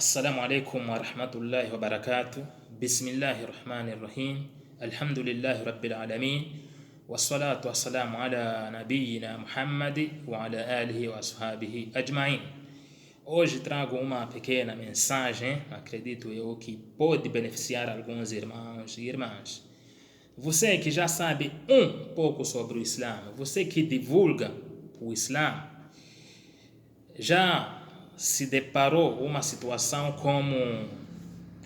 السلام عليكم ورحمة الله وبركاته. بسم الله الرحمن الرحيم. الحمد لله رب العالمين، والصلاة والسلام على نبينا Muhammad وعلى آله وأصحابه أجمعين. Hoje trago uma pequena mensagem, acredito eu, que pode beneficiar alguns irmãos e irmãs. Você que já sabe um pouco sobre o Islã, você que divulga o Islã, já se deparou uma situação como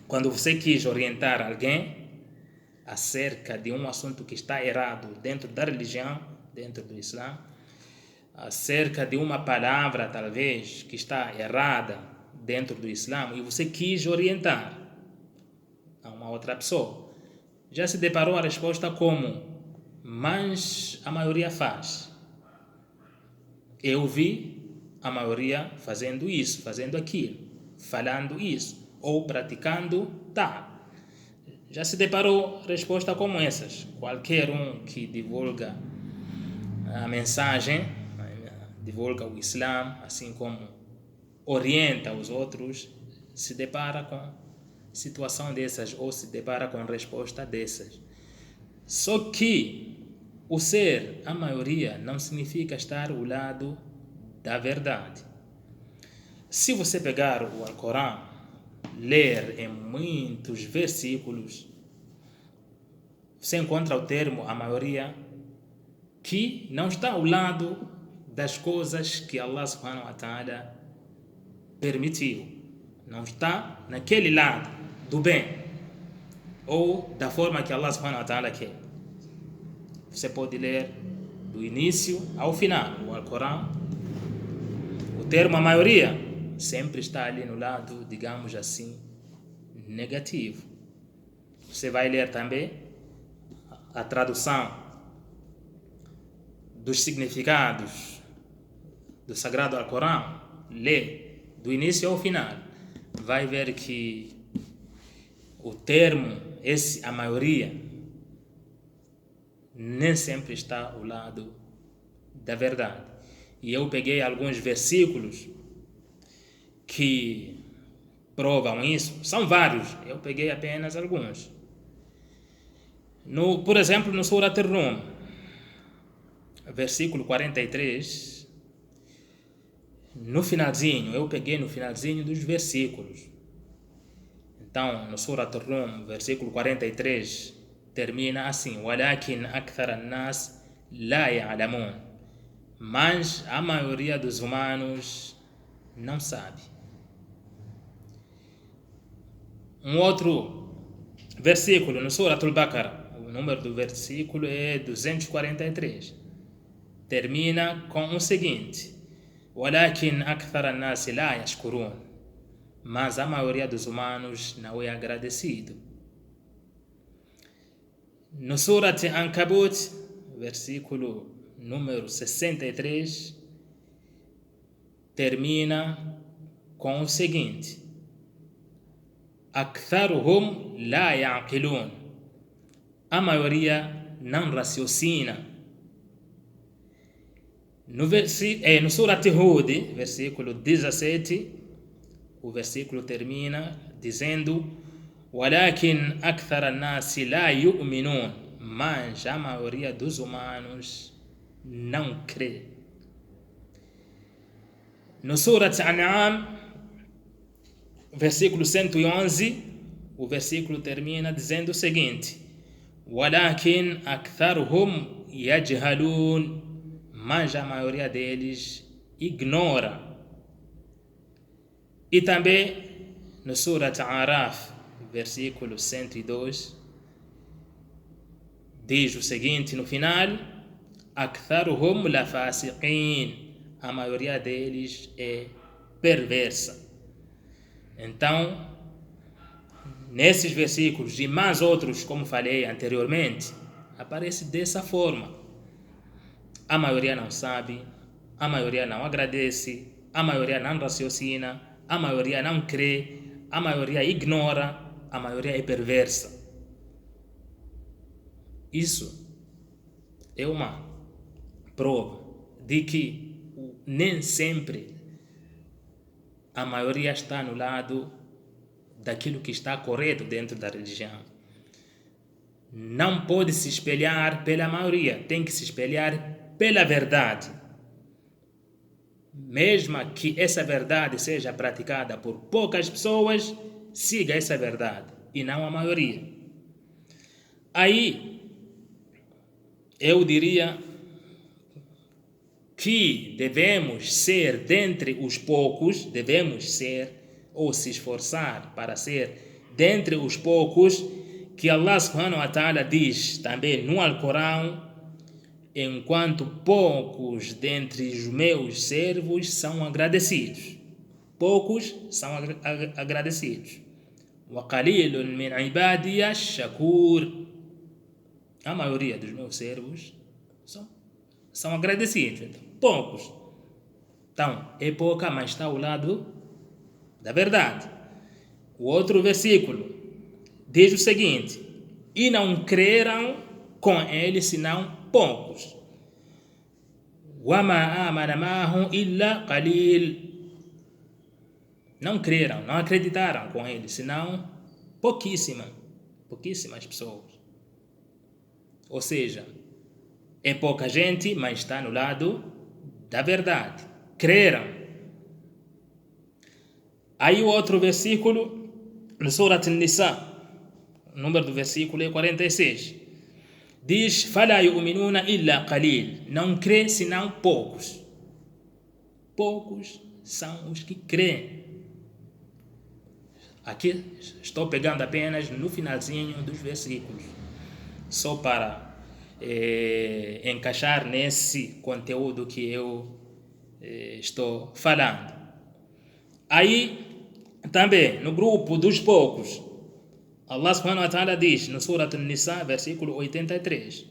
quando você quis orientar alguém acerca de um assunto que está errado dentro da religião, dentro do Islã, acerca de uma palavra talvez que está errada dentro do Islã, e você quis orientar a uma outra pessoa. Já se deparou a resposta como: mas a maioria faz. Eu vi a maioria fazendo isso, fazendo aquilo, falando isso, ou praticando tal. Já se deparou resposta como essas? Qualquer um que divulga a mensagem, divulga o Islã, assim como orienta os outros, se depara com situação dessas, ou se depara com resposta dessas. Só que o ser a maioria não significa estar ao lado da verdade. Se você pegar o Alcorão, ler em muitos versículos, você encontra o termo a maioria, que não está ao lado das coisas que Allah subhanahu wa ta'ala permitiu. Não está naquele lado do bem, ou da forma que Allah subhanahu wa ta'ala quer. Você pode ler do início ao final o Alcorão. O termo a maioria sempre está ali no lado, digamos assim, negativo. Você vai ler também a tradução dos significados do Sagrado Alcorão, lê do início ao final, vai ver que o termo, a maioria, nem sempre está ao lado da verdade. E eu peguei alguns versículos que provam isso. São vários, eu peguei apenas alguns. Por exemplo, no Surat Ar-Rum, versículo 43, no finalzinho, eu peguei no finalzinho dos versículos. Então, no Surat Ar-Rum, versículo 43, termina assim: وَلَكِنْ أَكْثَرَ النَّاسِ لَا يَعْلَمُونَ. Mas a maioria dos humanos não sabe. Um outro versículo no Surat Al-Baqarah, o número do versículo é 243, termina com o seguinte: وَلَكِنْ أَكْثَرَ النَّاسِ لَا يَشْكُرُونَ. Mas a maioria dos humanos não é agradecido. No Surat Ankabut, versículo número 63, termina com o seguinte: أَكْثَرُهُمْ لَا يَعْقِلُونَ. A maioria não raciocina. No Surat Hud, versículo 17, o versículo termina dizendo: وَلَكِنْ أَكْثَرَ النَّاسِ لَا يُؤْمِنُونَ. Mas a maioria dos humanos não crê. No Surat An'am, versículo 111, o versículo termina dizendo o seguinte: وَلَكِنْ أَكْثَرُهُمْ يَجْهَلُونَ. Mas a maioria deles ignora. E também no Surat Araf, versículo 102, diz o seguinte no final: أَكْثَرُهُمْ لَفَاسِقِينَ. A maioria deles é perversa. Então, nesses versículos e mais outros, como falei anteriormente, aparece dessa forma. A maioria não sabe, a maioria não agradece, a maioria não raciocina, a maioria não crê, a maioria ignora, a maioria é perversa. Isso é uma prova de que nem sempre a maioria está no lado daquilo que está correto dentro da religião. Não pode se espelhar pela maioria, tem que se espelhar pela verdade. Mesmo que essa verdade seja praticada por poucas pessoas, siga essa verdade e não a maioria. Aí, eu diria que devemos ser dentre os poucos, devemos ser ou se esforçar para ser dentre os poucos que Allah subhanahu wa ta'ala diz também no Alcorão: enquanto poucos dentre os meus servos são agradecidos. Poucos são agradecidos. وَقَلِيلٌ مِنْ عِبَادِيَ الشَّكُورِ. A maioria dos meus servos são agradecidos. Então, poucos. Então, é pouca, mas está ao lado da verdade. O outro versículo diz o seguinte: e não creram com ele senão poucos. وَمَا آمَنَ مَعَهُ إِلَّا قَلِيلٌ. Não creram, não acreditaram com ele, senão pouquíssimas pessoas. Ou seja, é pouca gente, mas está no lado da verdade. Creram. Aí o outro versículo, no Surat An-Nisa, o número do versículo é 46. Diz: فَلَا يُؤْمِنُونَ إِلَّا قَلِيلٌ. Não crê senão poucos. Poucos são os que creem. Aqui estou pegando apenas no finalzinho dos versículos, só para encaixar nesse conteúdo que eu estou falando. Aí, também, no grupo dos poucos, Allah subhanahu wa ta'ala diz no Surat An-Nisa, versículo 83: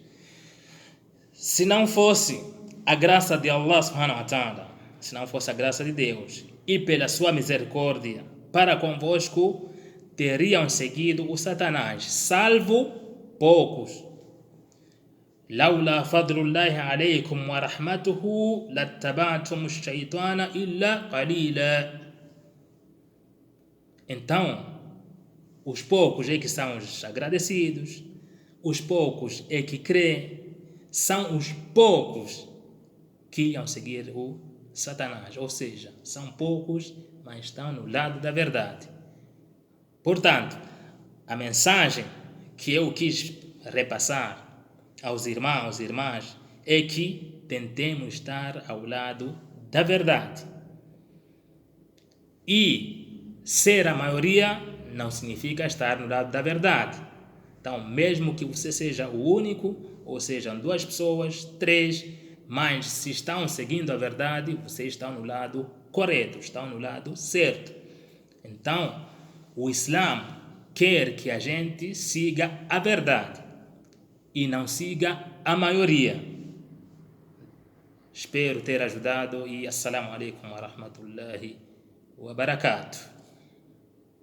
se não fosse a graça de Allah subhanahu wa ta'ala, se não fosse a graça de Deus, e pela sua misericórdia para convosco, teriam seguido o Satanás, salvo poucos. لولا فضل الله عليكم ورحمته لاتبعتم الشيطان إلا قليلا. Então, os poucos é que são os agradecidos, os poucos é que creem, são os poucos que iam seguir o Satanás, ou seja, são poucos, mas estão no lado da verdade. Portanto, a mensagem que eu quis repassar aos irmãos e irmãs é que tentemos estar ao lado da verdade. E ser a maioria não significa estar no lado da verdade. Então, mesmo que você seja o único, ou sejam 2 pessoas, 3, mas se estão seguindo a verdade, vocês estão no lado correto, estão no lado certo. Então, o Islã quer que a gente siga a verdade e não siga a maioria. Espero ter ajudado e assalamu alaikum wa rahmatullahi wa barakatuh.